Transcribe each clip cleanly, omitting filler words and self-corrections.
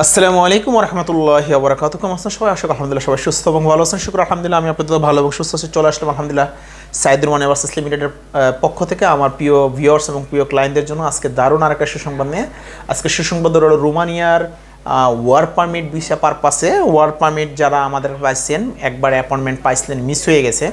আসসালামু আলাইকুম ওয়া রাহমাতুল্লাহি ওয়া বারাকাতুহু। কেমন আছেন সবাই? আশা করি আলহামদুলিল্লাহ সবাই সুস্থ এবং ভালো আছেন। শুকর আলহামদুলিল্লাহ আমি আপনাদের ভালো এবং সুস্থ আছি। চলে আসলাম আলহামদুলিল্লাহ সাইদুর রহমান এভারসিস লিমিটেডের পক্ষ থেকে আমার প্রিয় ভিউয়ার্স এবং প্রিয় ক্লায়েন্টদের জন্য আজকে দারুণ আরেকটা সুসংবাদ নিয়ে। আজকে সুসংবাদ হলো রোমানিয়ার ওয়ার্ক পারমিট ভিসা পারপাসে ওয়ার্ক পারমিট যারা আমাদের পাইছেন, একবার অ্যাপয়েন্টমেন্ট পাইছিলেন, মিস হয়ে গেছে,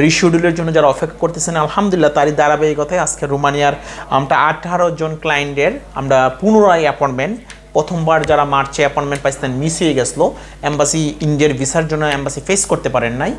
রিশিডিউলের জন্য যারা অপেক্ষা করতেছেন, আলহামদুলিল্লাহ তারই ধারাবাহিকতায় আজকে রোমানিয়ার আমরা 18 জন ক্লায়েন্টের আমরা পুনরায় অ্যাপয়েন্টমেন্ট, প্রথমবার যারা মার্চে অ্যাপয়েন্টমেন্ট পাইছিলেন, মিস হয়ে গেছিলো, এম্বাসি ইন্ডিয়ার ভিসার জন্য এম্বাসি ফেস করতে পারেন নাই।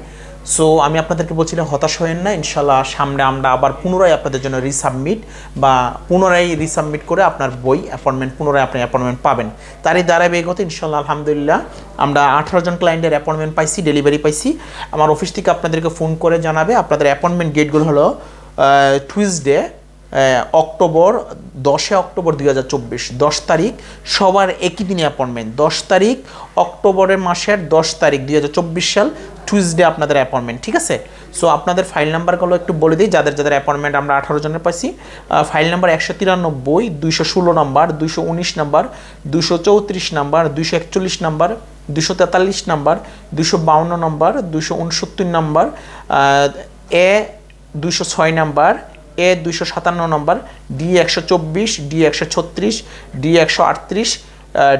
সো আমি আপনাদেরকে বলছিলাম হতাশ হয়েন না, ইনশাল্লাহ সামনে আমরা আবার পুনরায় আপনাদের জন্য রিসাবমিট বা পুনরায় রিসাবমিট করে আপনার বই অ্যাপয়েন্টমেন্ট পুনরায় আপনি অ্যাপয়েন্টমেন্ট পাবেন। তারই ধারাবাহিকতা ইনশাল্লাহ আলহামদুলিল্লাহ আমরা 18 জন ক্লায়েন্টের অ্যাপয়েন্টমেন্ট পাইছি, ডেলিভারি পাইছি। আমার অফিস থেকে আপনাদেরকে ফোন করে জানাবে আপনাদের অ্যাপয়েন্টমেন্ট ডেটগুলো হলো টুইসডে অক্টোবর 10 অক্টোবর 2024, 10 তারিখ সবার একই দিনে অ্যাপয়েন্টমেন্ট। 10 তারিখ অক্টোবরের মাসের 10 তারিখ 2024 সাল টুইসডে আপনাদের অ্যাপয়েন্টমেন্ট, ঠিক আছে? সো আপনাদের ফাইল নাম্বারগুলো একটু বলে দিই, যাদের যাদের অ্যাপয়েন্টমেন্ট আমরা 18 জনের পাইছি। File number 193, 216 number, 219 number, 234 number, 241 number, 243 number, 252 number, 269 number, A 206 number, A 257 number, D 124, D 136, D 138,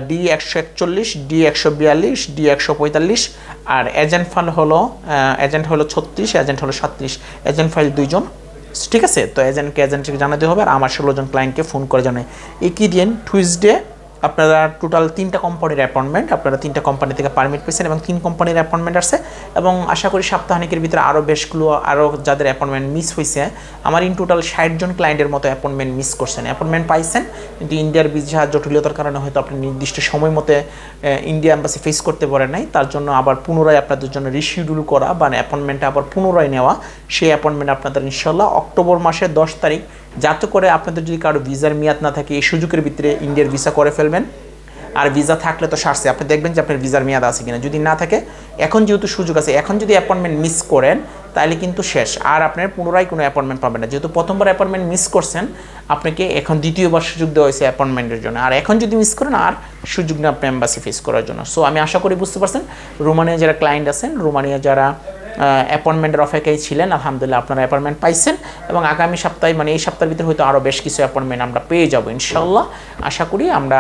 D 141, D 142, D 145। আর এজেন্ট ফাইল হলো এজেন্ট হলো 36, এজেন্ট হলো 37, এজেন্ট ফাইল 2 জন, ঠিক আছে? তো এজেন্টকে জানাতে হবে। আর আমার 16 জন ক্লায়েন্টকে ফোন করে জানাই একই দিন টুইসডে আপনারা টোটাল 3টা কোম্পানির অ্যাপয়েন্টমেন্ট, আপনারা 3টা কোম্পানি থেকে পারমিট পেয়েছেন এবং 3 কোম্পানির অ্যাপয়েন্টমেন্ট আসছে। এবং আশা করি সপ্তাহানিকের ভিতরে আরও বেশগুলো আরও যাদের অ্যাপয়েন্টমেন্ট মিস হয়েছে, আমার ইন টোটাল 60 জন ক্লায়েন্টের মতো অ্যাপয়েন্টমেন্ট মিস করছেন। অ্যাপয়েন্টমেন্ট পাইছেন কিন্তু ইন্ডিয়ার ভিসা জটিলতার কারণে হয়তো আপনি নির্দিষ্ট সময় মতো ইন্ডিয়া এম্বাসি ফেস করতে পারেন নাই, তার জন্য আবার পুনরায় আপনাদের জন্য রিশিডিউল করা বা অ্যাপয়েন্টমেন্টটা আবার পুনরায় নেওয়া। সেই অ্যাপয়েন্টমেন্ট আপনাদের ইনশাল্লাহ অক্টোবর মাসের 10 তারিখ, যাতে করে আপনাদের যদি কারো ভিসার মেয়াদ না থাকে এই সুযোগের ভিতরে ইন্ডিয়ার ভিসা করে ফেলবেন। আর ভিসা থাকলে তো সারছে, আপনি দেখবেন যে আপনার ভিসার মেয়াদ আছে কিনা। যদি না থাকে, এখন যেহেতু সুযোগ আছে, এখন যদি অ্যাপয়েন্টমেন্ট মিস করেন তাহলে কিন্তু শেষ, আর আপনার পুনরায় কোনো অ্যাপয়েন্টমেন্ট পাবেন না। যেহেতু প্রথমবার অ্যাপয়েন্টমেন্ট মিস করছেন, আপনাকে এখন দ্বিতীয়বার সুযোগ দেওয়া হয়েছে অ্যাপয়েন্টমেন্টের জন্য। আর এখন যদি মিস করেন আর সুযোগ নেই আপনি এম্বাসি ফেস করার জন্য। সো আমি আশা করি বুঝতে পারছেন, রোমানিয়া যারা ক্লায়েন্ট আছেন, রোমানিয়া যারা অ্যাপয়েন্টমেন্টের অপেক্ষায় ছিলেন, আলহামদুলিল্লাহ আপনারা অ্যাপয়েন্টমেন্ট পাইছেন। এবং আগামী সপ্তাহে এই সপ্তাহের ভিতরে হয়তো আরও বেশ কিছু অ্যাপয়েন্টমেন্ট আমরা পেয়ে যাবো ইনশাল্লাহ। আশা করি আমরা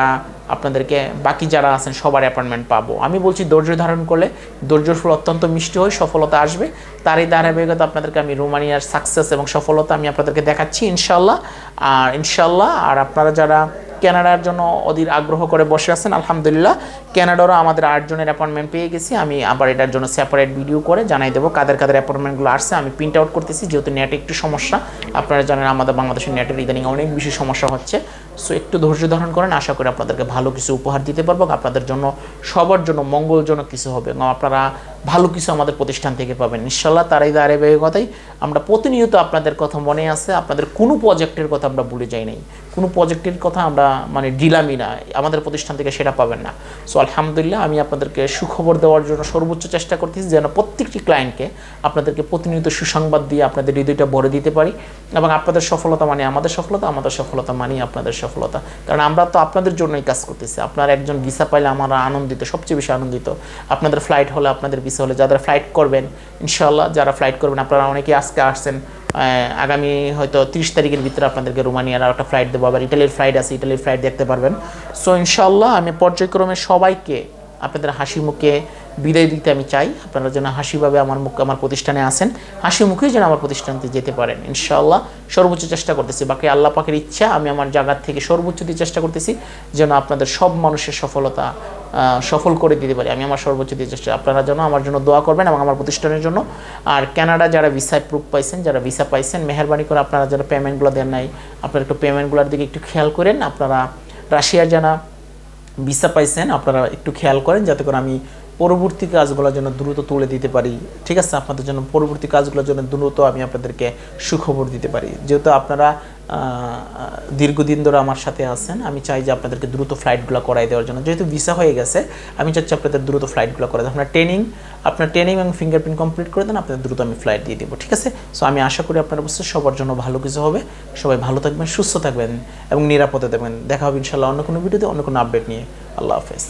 আপনাদেরকে বাকি যারা আছেন সবার অ্যাপয়েন্টমেন্ট পাবো। আমি বলছি ধৈর্য ধারণ করলে ধৈর্যর ফল অত্যন্ত মিষ্টি হয়, সফলতা আসবে। তারই ধারাবাহিকতা আপনাদেরকে আমি রোমানিয়ার সাকসেস এবং সফলতা আমি আপনাদেরকে দেখাচ্ছি ইনশাল্লাহ। আর আপনারা যারা কানাডার জন্য অধীর আগ্রহ করে বসে আছেন, আলহামদুলিল্লাহ কানাডারও আমাদের 8 জনের অ্যাপয়েন্টমেন্ট পেয়ে গেছি। আমি আবার এটার জন্য সেপারেট ভিডিও করে জানাই দেবো কাদের কাদের অ্যাপয়েন্টমেন্টগুলো আসছে। আমি প্রিন্ট আউট করতেছি, যেহেতু নেটে একটু সমস্যা, আপনারা জানেন আমাদের বাংলাদেশের নেটের ইদানিং অনেক বেশি সমস্যা হচ্ছে। সো একটু ধৈর্য ধারণ করেন, আশা করি আপনাদেরকে ভালো কিছু উপহার দিতে পারবো, আপনাদের জন্য সবার জন্য মঙ্গলজনক কিছু হবে এবং আপনারা ভালো কিছু আমাদের প্রতিষ্ঠান থেকে পাবেন ইনশাল্লাহ। তার এই ধারাবাহিকতাই আমরা প্রতিনিয়ত আপনাদের কথা মনে আছে, আপনাদের কোনো প্রজেক্টের কথা আমরা ভুলে যাই নাই, কোনো প্রজেক্টের কথা আমরা ডিলামি না, আমাদের প্রতিষ্ঠান থেকে সেটা পাবেন না। সো আলহামদুলিল্লাহ আমি আপনাদেরকে সুখবর দেওয়ার জন্য সর্বোচ্চ চেষ্টা করতেছি, যেন প্রত্যেকটি ক্লায়েন্টকে আপনাদেরকে প্রতিনিয়ত সুসংবাদ দিয়ে আপনাদের হৃদয়টা ভরে দিতে পারি। এবং আপনাদের সফলতা মানে আমাদের সফলতা, আমাদের সফলতা মানে আপনাদের সফলতা, কারণ আমরা তো আপনাদের জন্যই কাজ করতেছি। আপনার একজন ভিসা পাইলে আমরা আনন্দিত, সবচেয়ে বেশি আনন্দিত। আপনাদের ফ্লাইট হলে, আপনাদের ভিসা হলে, যারা ফ্লাইট করবেন ইনশাল্লাহ, যারা ফ্লাইট করবেন, আপনারা অনেকে আজকে আসছেন, আগামী হয়তো 30 তারিখের ভিতরে আপনাদেরকে রোমানিয়ার একটা ফ্লাইট দেবো, আবার ইটালির ফ্লাইট আছে, ইটালির ফ্লাইট দেখতে পারবেন। সো ইনশাল্লাহ আমি পর্যায়ক্রমে সবাইকে আপনাদের হাসি মুখে বিদায় দিতে আমি চাই। আপনারা যেন হাসিভাবে আমার প্রতিষ্ঠানে আসেন, হাসি মুখেই যেন আমার প্রতিষ্ঠানতে যেতে পারেন ইনশাআল্লাহ। সর্বোচ্চ চেষ্টা করতেছি, বাকি আল্লাহ পাকের ইচ্ছা। আমি আমার জায়গা থেকে সর্বোচ্চ দিয়ে চেষ্টা করতেছি যেন আপনাদের সব মানুষের সফলতা সফল করে দিতে পারি। আমি আমার সর্বোচ্চ দিয়ে চেষ্টা, আপনারা যেন আমার জন্য দোয়া করবেন এবং আমার প্রতিষ্ঠানের জন্য। আর কানাডা যারা ভিসা প্রুফ পাইছেন, যারা ভিসা পাইছেন, মেহরবানি করে আপনারা যারা পেমেন্টগুলো দেন নাই, আপনারা একটু পেমেন্টগুলোর দিকে একটু খেয়াল করেন। আপনারা রাশিয়ার যারা ভিসা পাইছেন আপনারা একটু খেয়াল করেন, যাতে করে আমি পরবর্তী কাজগুলোর জন্য দ্রুত তুলে দিতে পারি, ঠিক আছে? আপনাদের জন্য পরবর্তী কাজগুলোর জন্য দ্রুত আমি আপনাদেরকে সুখবর দিতে পারি। যেহেতু আপনারা দীর্ঘদিন ধরে আমার সাথে আছেন, আমি চাই যে আপনাদেরকে দ্রুত ফ্লাইটগুলো করাই দেওয়ার জন্য। যেহেতু ভিসা হয়ে গেছে, আমি চাচ্ছি আপনাদের দ্রুত ফ্লাইটগুলো করে দেন। আপনার ট্রেনিং এবং ফিঙ্গারপ্রিন্ট কমপ্লিট করে দেন, আপনাদের দ্রুত আমি ফ্লাইট দিয়ে দেবো, ঠিক আছে? সো আমি আশা করি আপনার অবশ্যই সবার জন্য ভালো কিছু হবে। সবাই ভালো থাকবেন, সুস্থ থাকবেন এবং নিরাপদে থাকবেন। দেখা হবে ইনশাল্লাহ অন্য কোনো ভিডিওতে, অন্য কোনো আপডেট নিয়ে। আল্লাহ হাফেজ।